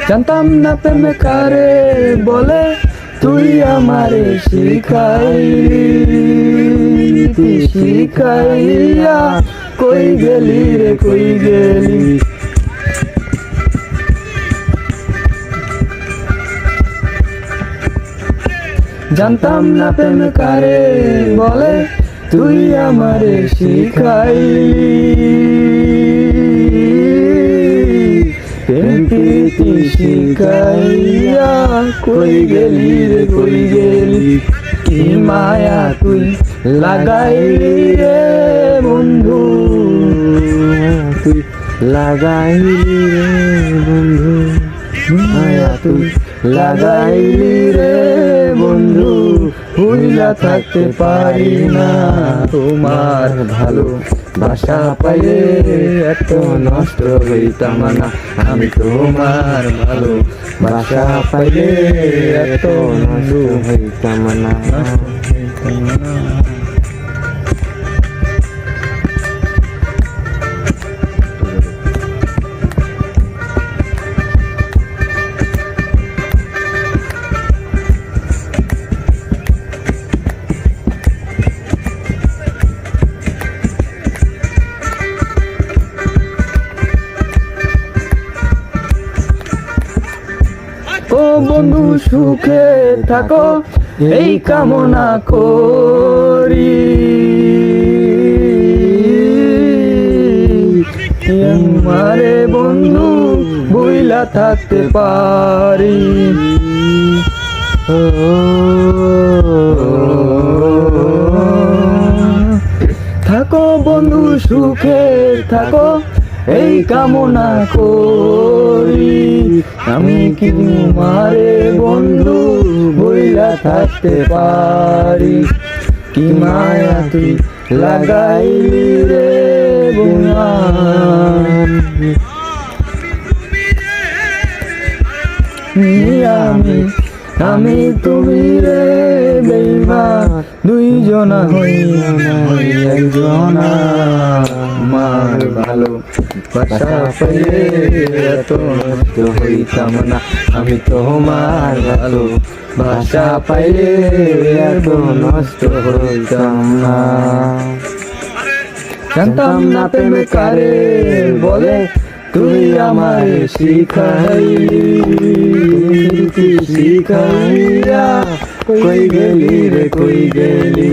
জানতাম না প্রেম কারে বলে, তুই আমারে শিখাইলি, তুই শিখাইয়া কই গেলি রে কই গেলি। জানতাম না প্রেম কারে বলে, তুই আমারে শিখাইলি, প্রেম প্রীতি শিখাইয়া কই গেলি রে কই গেলি। কি মায়া তুই লাগাইলি রে বন্ধু, তুই লাগাইলি রে বন্ধু, মায়া তুই লাগাইলি রে বন্ধু। ভুইলা থাকতে পারি না তোমার ভালো বাসা পাইলে এত নষ্ট হইতাম না। আমি তোমার ভালো বাসা পাইলে এত নষ্ট হইতাম না। ও বন্ধু সুখে থাকো এই কামনা করি, আমারে বন্ধু ভুইলা থাকতে পারি। থাকো বন্ধু সুখে থাকো এই কামনা করি, আমি কি তোমারে বন্ধু ভুইলা থাকতে পারি। কি মায়া তুই লাগাইলি রে বুয়ান, আমি তুমি রে বেঈমান, দুইজনা হইয়া একজনা। আমার ভালো বাসা পাইলে এত নষ্ট হইতাম না, আমি তোমার ভালো বাসা পাইলে এত নষ্ট হইতাম না। জানতাম না প্রেম কারে বলে, তুই আমারে শিখাইলি, শিখাইয়া কই গেলি রে কই গেলি।